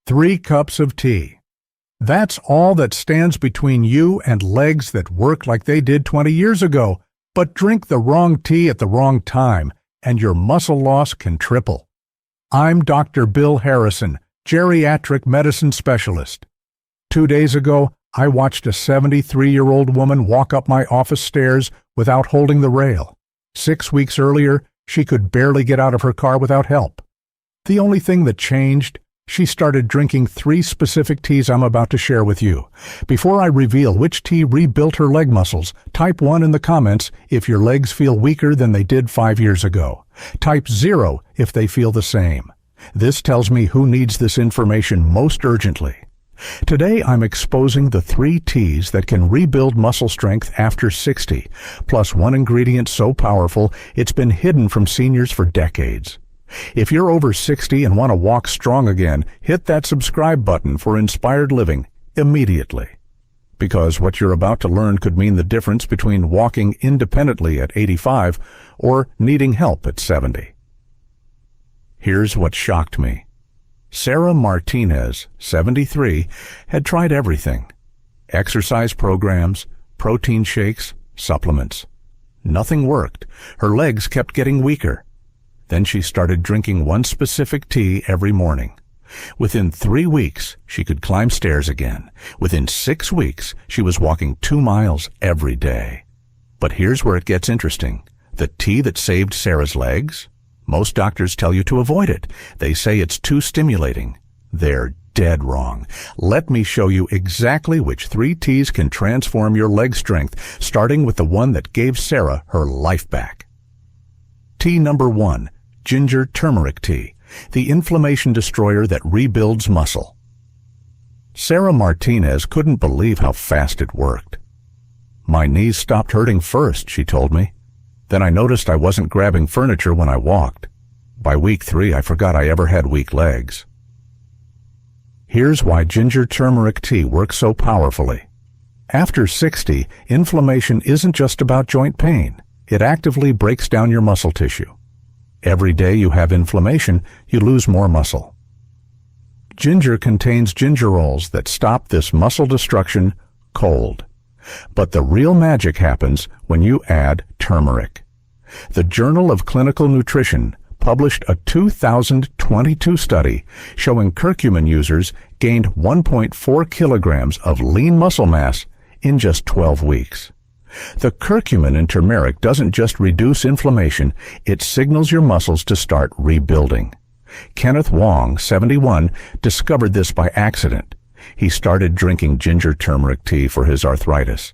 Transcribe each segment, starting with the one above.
3 cups of tea. That's all that stands between you and legs that work like they did 20 years ago. But drink the wrong tea at the wrong time, and your muscle loss can triple. I'm Dr. Bill Harrison, geriatric medicine specialist. 2 days ago, I watched a 73-year-old woman walk up my office stairs without holding the rail. 6 weeks earlier, she could barely get out of her car without help. The only thing that changed, she started drinking 3 specific teas I'm about to share with you. Before I reveal which tea rebuilt her leg muscles, type 1 in the comments if your legs feel weaker than they did 5 years ago. Type 0 if they feel the same. This tells me who needs this information most urgently. Today I'm exposing the 3 teas that can rebuild muscle strength after 60, plus one ingredient so powerful it's been hidden from seniors for decades. If you're over 60 and want to walk strong again, hit that subscribe button for Inspired Living immediately. Because what you're about to learn could mean the difference between walking independently at 85 or needing help at 70. Here's what shocked me. Sarah Martinez, 73, had tried everything. Exercise programs, protein shakes, supplements. Nothing worked. Her legs kept getting weaker. Then she started drinking one specific tea every morning. Within 3 weeks, she could climb stairs again. Within 6 weeks, she was walking 2 miles every day. But here's where it gets interesting. The tea that saved Sarah's legs? Most doctors tell you to avoid it. They say it's too stimulating. They're dead wrong. Let me show you exactly which 3 teas can transform your leg strength, starting with the one that gave Sarah her life back. Tea number 1. Ginger-turmeric tea, the inflammation destroyer that rebuilds muscle. Sarah Martinez couldn't believe how fast it worked. My knees stopped hurting first, she told me. Then I noticed I wasn't grabbing furniture when I walked. By week 3, I forgot I ever had weak legs. Here's why ginger-turmeric tea works so powerfully. After 60, inflammation isn't just about joint pain. It actively breaks down your muscle tissue. Every day you have inflammation, you lose more muscle. Ginger contains gingerols that stop this muscle destruction cold. But the real magic happens when you add turmeric. The Journal of Clinical Nutrition published a 2022 study showing curcumin users gained 1.4 kilograms of lean muscle mass in just 12 weeks. The curcumin in turmeric doesn't just reduce inflammation, it signals your muscles to start rebuilding. Kenneth Wong, 71, discovered this by accident. He started drinking ginger-turmeric tea for his arthritis.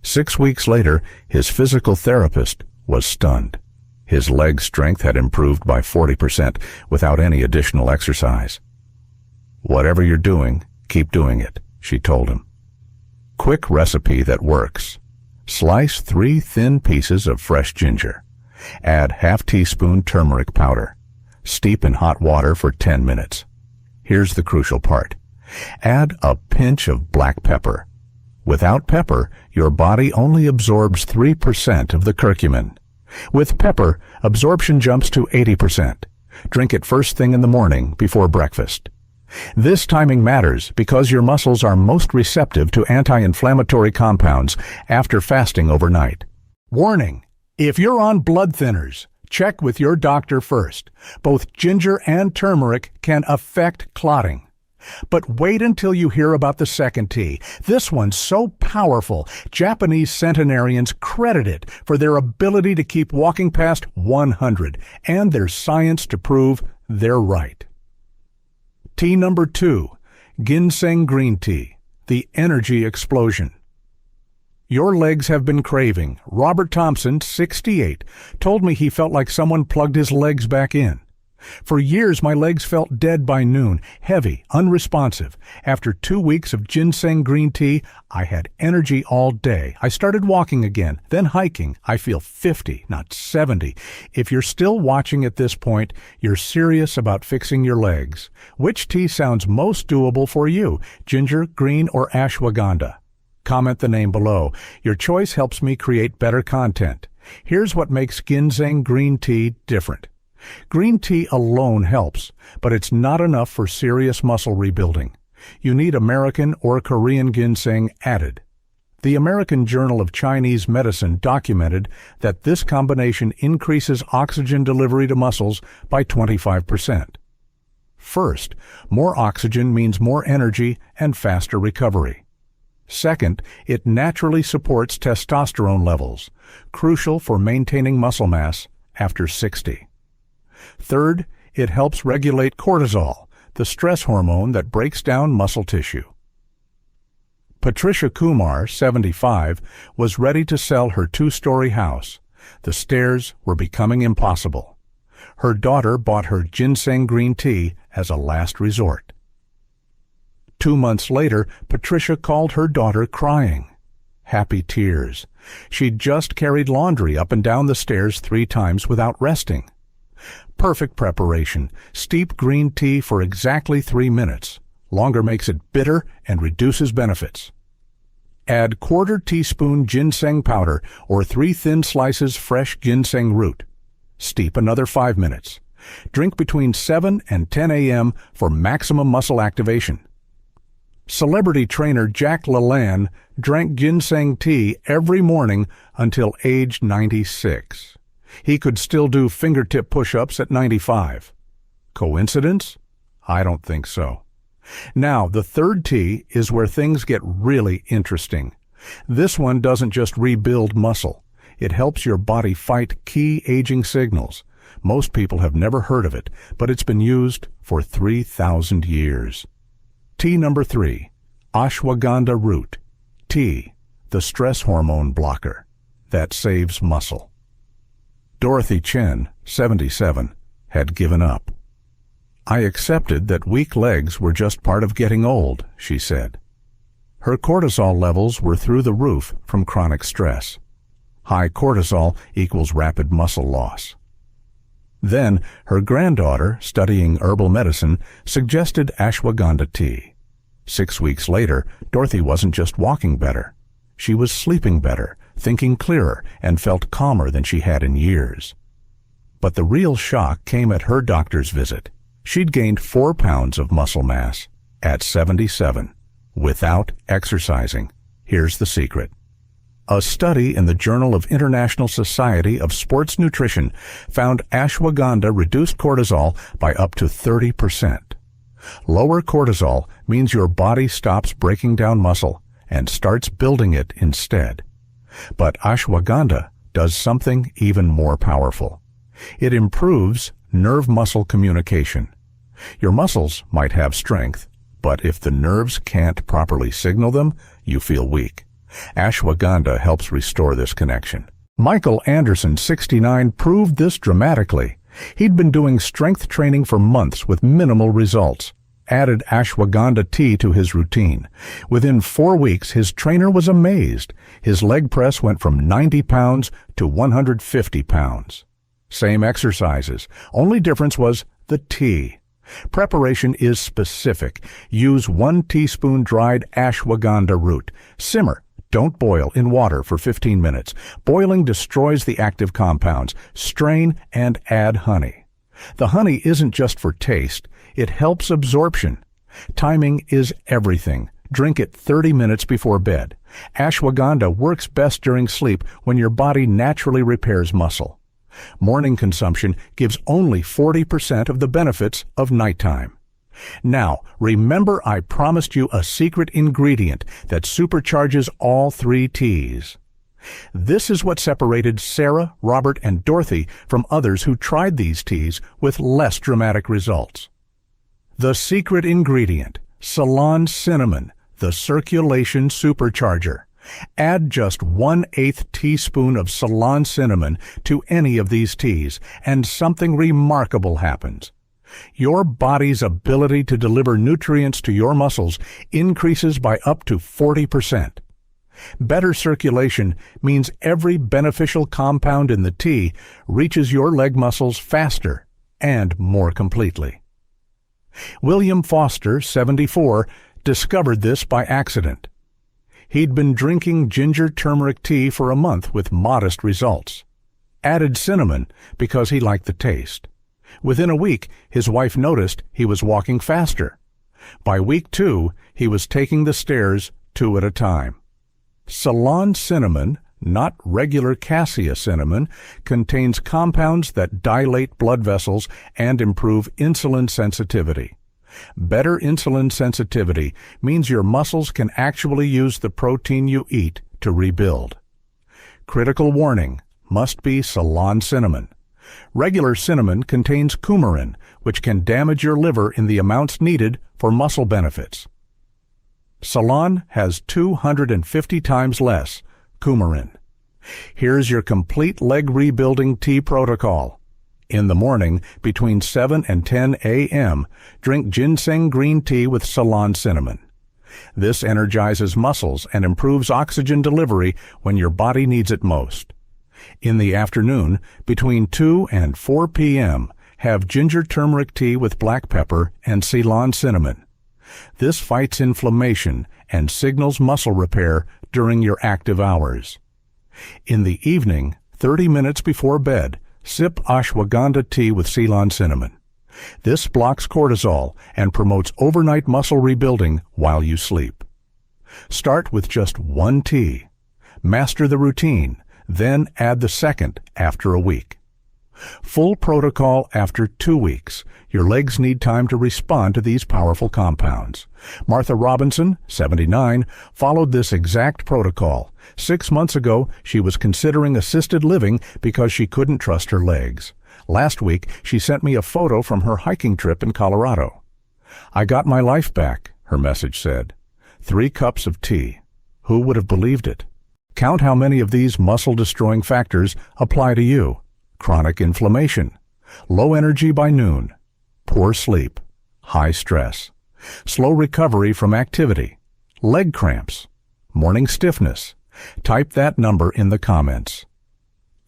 6 weeks later, his physical therapist was stunned. His leg strength had improved by 40% without any additional exercise. Whatever you're doing, keep doing it, she told him. Quick recipe that works. Slice 3 thin pieces of fresh ginger. Add ½ teaspoon turmeric powder. Steep in hot water for 10 minutes. Here's the crucial part. Add a pinch of black pepper. Without pepper, your body only absorbs 3% of the curcumin. With pepper, absorption jumps to 80%. Drink it first thing in the morning before breakfast. This timing matters because your muscles are most receptive to anti-inflammatory compounds after fasting overnight. Warning: if you're on blood thinners, check with your doctor first. Both ginger and turmeric can affect clotting. But wait until you hear about the second tea. This one's so powerful, Japanese centenarians credit it for their ability to keep walking past 100, and there's science to prove they're right. Tea number 2, ginseng green tea, the energy explosion. Your legs have been craving. Robert Thompson, 68, told me he felt like someone plugged his legs back in. For years, my legs felt dead by noon, heavy, unresponsive. After 2 weeks of ginseng green tea, I had energy all day. I started walking again, then hiking. I feel 50, not 70. If you're still watching at this point, you're serious about fixing your legs. Which tea sounds most doable for you, ginger, green, or ashwagandha? Comment the name below. Your choice helps me create better content. Here's what makes ginseng green tea different. Green tea alone helps, but it's not enough for serious muscle rebuilding. You need American or Korean ginseng added. The American Journal of Chinese Medicine documented that this combination increases oxygen delivery to muscles by 25%. First, more oxygen means more energy and faster recovery. Second, it naturally supports testosterone levels, crucial for maintaining muscle mass after 60. Third, it helps regulate cortisol, the stress hormone that breaks down muscle tissue. Patricia Kumar, 75, was ready to sell her 2-story house. The stairs were becoming impossible. Her daughter bought her ginseng green tea as a last resort. 2 months later, Patricia called her daughter crying. Happy tears. She'd just carried laundry up and down the stairs 3 times without resting. Perfect preparation. Steep green tea for exactly 3 minutes. Longer makes it bitter and reduces benefits. Add 1/4 teaspoon ginseng powder or 3 thin slices fresh ginseng root. Steep another 5 minutes. Drink between 7 and 10 a.m. for maximum muscle activation. Celebrity trainer Jack LaLanne drank ginseng tea every morning until age 96. He could still do fingertip push-ups at 95. Coincidence? I don't think so. Now, the third tea is where things get really interesting. This one doesn't just rebuild muscle. It helps your body fight key aging signals. Most people have never heard of it, but it's been used for 3,000 years. Tea number 3, ashwagandha root. Tea, the stress hormone blocker that saves muscle. Dorothy Chen, 77, had given up. I accepted that weak legs were just part of getting old, she said. Her cortisol levels were through the roof from chronic stress. High cortisol equals rapid muscle loss. Then, her granddaughter, studying herbal medicine, suggested ashwagandha tea. 6 weeks later, Dorothy wasn't just walking better. She was sleeping better, thinking clearer, and felt calmer than she had in years. But the real shock came at her doctor's visit. She'd gained 4 pounds of muscle mass at 77, without exercising. Here's the secret. A study in the Journal of International Society of Sports Nutrition found ashwagandha reduced cortisol by up to 30%. Lower cortisol means your body stops breaking down muscle and starts building it instead. But ashwagandha does something even more powerful. It improves nerve-muscle communication. Your muscles might have strength, but if the nerves can't properly signal them, you feel weak. Ashwagandha helps restore this connection. Michael Anderson, 69, proved this dramatically. He'd been doing strength training for months with minimal results. Added ashwagandha tea to his routine. Within 4 weeks, his trainer was amazed. His leg press went from 90 pounds to 150 pounds. Same exercises. Only difference was the tea. Preparation is specific. Use 1 teaspoon dried ashwagandha root. Simmer. Don't boil in water for 15 minutes. Boiling destroys the active compounds. Strain and add honey. The honey isn't just for taste. It helps absorption. Timing is everything. Drink it 30 minutes before bed. Ashwagandha works best during sleep when your body naturally repairs muscle. Morning consumption gives only 40% of the benefits of nighttime. Now, remember I promised you a secret ingredient that supercharges all 3 teas. This is what separated Sarah, Robert, and Dorothy from others who tried these teas with less dramatic results. The secret ingredient, Ceylon cinnamon, the circulation supercharger. Add just 1/8 teaspoon of Ceylon cinnamon to any of these teas, and something remarkable happens. Your body's ability to deliver nutrients to your muscles increases by up to 40%. Better circulation means every beneficial compound in the tea reaches your leg muscles faster and more completely. William Foster, 74, discovered this by accident. He'd been drinking ginger-turmeric tea for a month with modest results. Added cinnamon because he liked the taste. Within a week, his wife noticed he was walking faster. By week 2, he was taking the stairs 2 at a time. Ceylon cinnamon, not regular cassia cinnamon, contains compounds that dilate blood vessels and improve insulin sensitivity. Better insulin sensitivity means your muscles can actually use the protein you eat to rebuild. Critical warning: must be Ceylon cinnamon. Regular cinnamon contains coumarin, which can damage your liver in the amounts needed for muscle benefits. Ceylon has 250 times less coumarin. Here's your complete leg rebuilding tea protocol. In the morning, between 7 and 10 a.m., drink ginseng green tea with Ceylon cinnamon. This energizes muscles and improves oxygen delivery when your body needs it most. In the afternoon, between 2 and 4 p.m., have ginger-turmeric tea with black pepper and Ceylon cinnamon. This fights inflammation and signals muscle repair during your active hours. In the evening, 30 minutes before bed, sip ashwagandha tea with Ceylon cinnamon. This blocks cortisol and promotes overnight muscle rebuilding while you sleep. Start with just 1 tea. Master the routine, then add the second after a week. Full protocol after 2 weeks. Your legs need time to respond to these powerful compounds. Martha Robinson, 79, followed this exact protocol. 6 months ago, she was considering assisted living because she couldn't trust her legs. Last week, she sent me a photo from her hiking trip in Colorado. "I got my life back," her message said. 3 cups of tea. Who would have believed it? Count how many of these muscle-destroying factors apply to you. Chronic inflammation, low energy by noon, poor sleep, high stress, slow recovery from activity, leg cramps, morning stiffness. Type that number in the comments.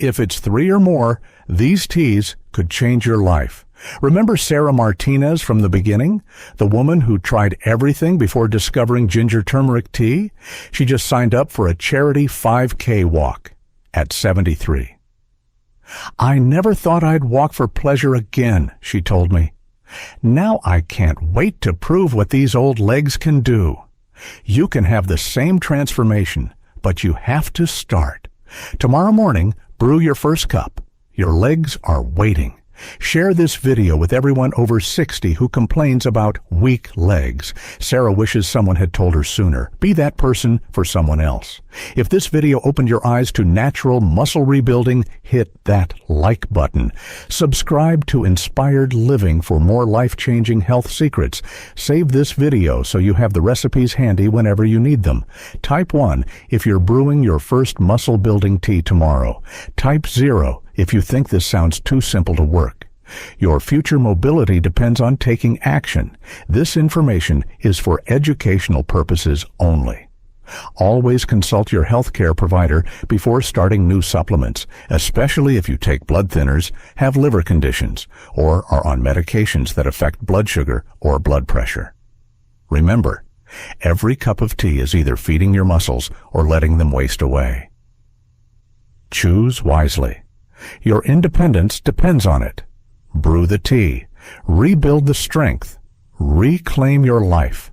If it's 3 or more, these teas could change your life. Remember Sarah Martinez from the beginning? The woman who tried everything before discovering ginger-turmeric tea? She just signed up for a charity 5K walk at 73. "I never thought I'd walk for pleasure again," she told me. "Now I can't wait to prove what these old legs can do." You can have the same transformation, but you have to start. Tomorrow morning, brew your first cup. Your legs are waiting. Share this video with everyone over 60 who complains about weak legs. Sarah wishes someone had told her sooner. Be that person for someone else. If this video opened your eyes to natural muscle rebuilding, hit that like button. Subscribe to Inspired Living for more life-changing health secrets. Save this video so you have the recipes handy whenever you need them. Type 1 if you're brewing your first muscle-building tea tomorrow. Type 0 if you think this sounds too simple to work. Your future mobility depends on taking action. This information is for educational purposes only. Always consult your healthcare provider before starting new supplements, especially if you take blood thinners, have liver conditions, or are on medications that affect blood sugar or blood pressure. Remember, every cup of tea is either feeding your muscles or letting them waste away. Choose wisely. Your independence depends on it. Brew the tea. Rebuild the strength. Reclaim your life.